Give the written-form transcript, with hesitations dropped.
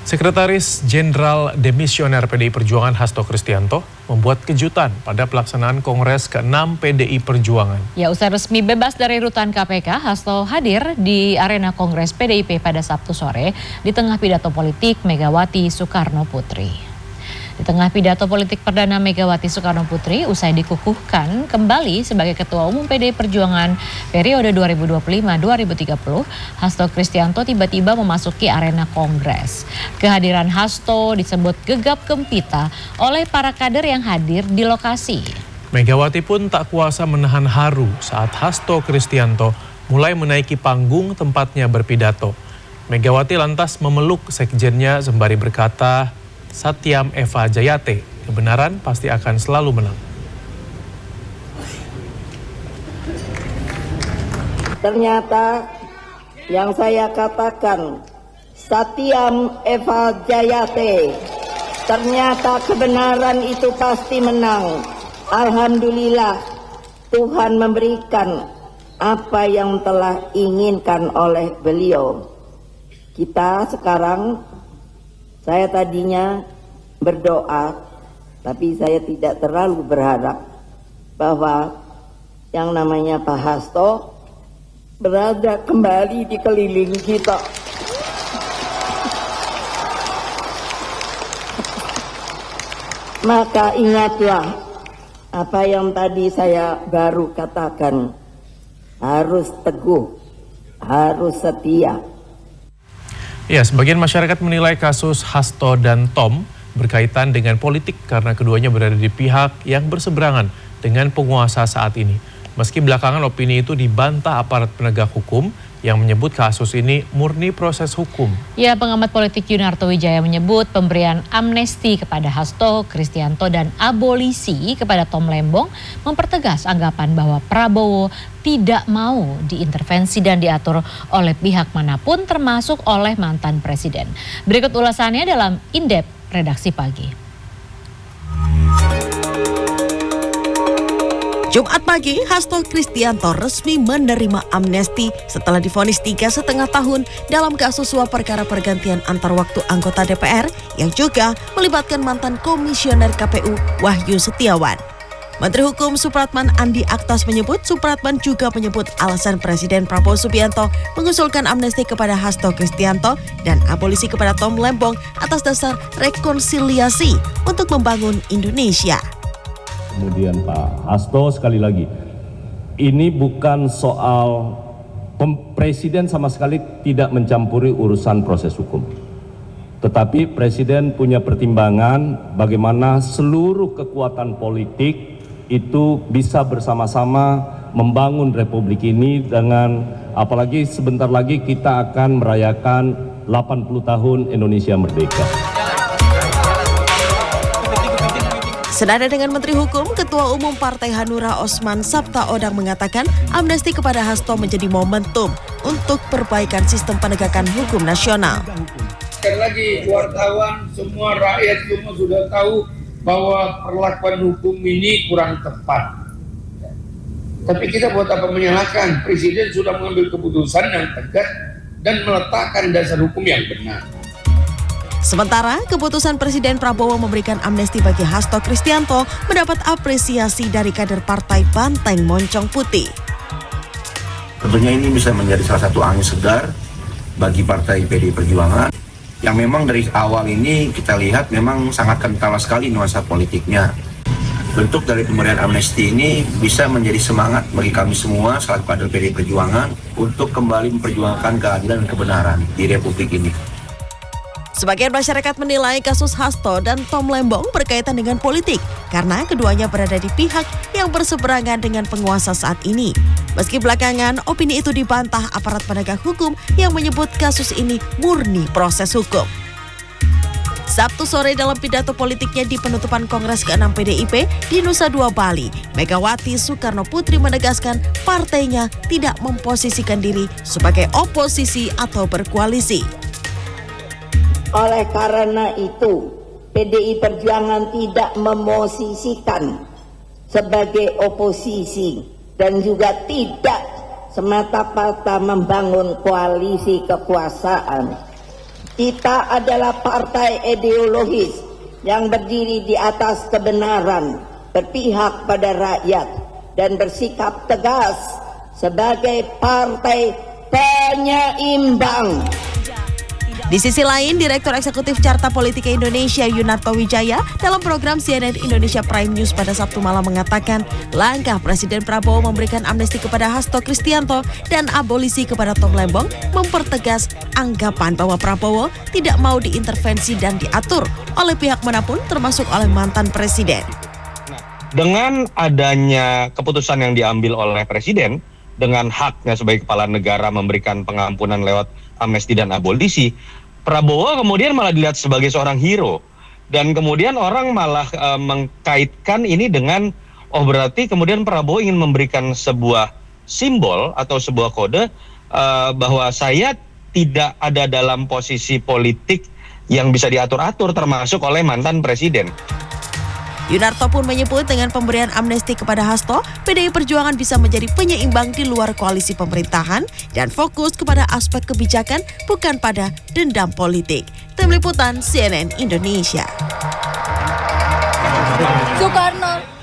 Sekretaris Jenderal Demisioner PDI Perjuangan Hasto Kristianto membuat kejutan pada pelaksanaan Kongres ke-6 PDI Perjuangan. Ya, usai resmi bebas dari rutan KPK, Hasto hadir di arena Kongres PDIP pada Sabtu sore di tengah pidato politik Megawati Soekarno Putri. Di tengah pidato politik perdana Megawati Soekarno Putri usai dikukuhkan kembali sebagai Ketua Umum PDI Perjuangan periode 2025-2030, Hasto Kristianto tiba-tiba memasuki arena Kongres. Kehadiran Hasto disebut gegap gempita oleh para kader yang hadir di lokasi. Megawati pun tak kuasa menahan haru saat Hasto Kristianto mulai menaiki panggung tempatnya berpidato. Megawati lantas memeluk sekjennya sembari berkata, "Satyam Eva Jayate, kebenaran pasti akan selalu menang." Ternyata yang saya katakan, Satyam Eva Jayate, ternyata kebenaran itu pasti menang. Alhamdulillah, Tuhan memberikan apa yang telah inginkan oleh beliau. Kita sekarang, saya tadinya berdoa, tapi saya tidak terlalu berharap bahwa yang namanya Pak Hasto berada kembali di keliling kita. Maka ingatlah apa yang tadi saya baru katakan, harus teguh, harus setia. Ya, sebagian masyarakat menilai kasus Hasto dan Tom berkaitan dengan politik karena keduanya berada di pihak yang berseberangan dengan penguasa saat ini. Meski belakangan opini itu dibantah aparat penegak hukum yang menyebut kasus ini murni proses hukum. Ya, pengamat politik Yunarto Wijaya menyebut pemberian amnesti kepada Hasto Kristianto dan abolisi kepada Tom Lembong mempertegas anggapan bahwa Prabowo tidak mau diintervensi dan diatur oleh pihak manapun termasuk oleh mantan presiden. Berikut ulasannya dalam In-Depth Redaksi Pagi. Jumat pagi, Hasto Kristianto resmi menerima amnesti setelah divonis 3,5 tahun dalam kasus suap perkara pergantian antar waktu anggota DPR yang juga melibatkan mantan komisioner KPU Wahyu Setiawan. Menteri Hukum Supratman Andi Aktas menyebut Supratman juga menyebut alasan Presiden Prabowo Subianto mengusulkan amnesti kepada Hasto Kristianto dan abolisi kepada Tom Lembong atas dasar rekonsiliasi untuk membangun Indonesia. Kemudian Pak Hasto, sekali lagi, ini bukan soal Presiden sama sekali tidak mencampuri urusan proses hukum. Tetapi Presiden punya pertimbangan bagaimana seluruh kekuatan politik itu bisa bersama-sama membangun republik ini dengan, apalagi sebentar lagi kita akan merayakan 80 tahun Indonesia Merdeka. Senada dengan Menteri Hukum, Ketua Umum Partai Hanura Osman Sabtaodang mengatakan amnesti kepada Hasto menjadi momentum untuk perbaikan sistem penegakan hukum nasional. Sekali lagi wartawan, semua rakyat semua sudah tahu bahwa perlakuan hukum ini kurang tepat. Tapi kita buat apa menyalahkan? Presiden sudah mengambil keputusan yang tegas dan meletakkan dasar hukum yang benar. Sementara keputusan Presiden Prabowo memberikan amnesti bagi Hasto Kristianto mendapat apresiasi dari kader Partai Banteng Moncong Putih. Tentunya ini bisa menjadi salah satu angin segar bagi Partai PDI Perjuangan yang memang dari awal ini kita lihat memang sangat kental sekali nuansa politiknya. Bentuk dari pemberian amnesti ini bisa menjadi semangat bagi kami semua selaku kader PDI Perjuangan untuk kembali memperjuangkan keadilan dan kebenaran di Republik ini. Sebagian masyarakat menilai kasus Hasto dan Tom Lembong berkaitan dengan politik karena keduanya berada di pihak yang berseberangan dengan penguasa saat ini. Meski belakangan opini itu dibantah aparat penegak hukum yang menyebut kasus ini murni proses hukum. Sabtu sore dalam pidato politiknya di penutupan Kongres ke-6 PDIP di Nusa Dua Bali, Megawati Soekarno Putri menegaskan partainya tidak memposisikan diri sebagai oposisi atau berkoalisi. Oleh karena itu, PDI Perjuangan tidak memosisikan sebagai oposisi dan juga tidak semata-mata membangun koalisi kekuasaan. Kita adalah partai ideologis yang berdiri di atas kebenaran, berpihak pada rakyat, dan bersikap tegas sebagai partai penyeimbang. Di sisi lain, Direktur Eksekutif Carta Politika Indonesia Yunarto Wijaya dalam program CNN Indonesia Prime News pada Sabtu malam mengatakan langkah Presiden Prabowo memberikan amnesti kepada Hasto Kristianto dan abolisi kepada Tom Lembong mempertegas anggapan bahwa Prabowo tidak mau diintervensi dan diatur oleh pihak manapun termasuk oleh mantan presiden. Dengan adanya keputusan yang diambil oleh Presiden dengan haknya sebagai kepala negara memberikan pengampunan lewat amnesti dan abolisi, Prabowo kemudian malah dilihat sebagai seorang hero. Dan kemudian orang malah mengkaitkan ini dengan, oh berarti kemudian Prabowo ingin memberikan sebuah simbol atau sebuah kode bahwa saya tidak ada dalam posisi politik yang bisa diatur-atur termasuk oleh mantan presiden. Yunarto pun menyebut dengan pemberian amnesti kepada Hasto, PDI Perjuangan bisa menjadi penyeimbang di luar koalisi pemerintahan dan fokus kepada aspek kebijakan bukan pada dendam politik. Tim Liputan CNN Indonesia. Soekarno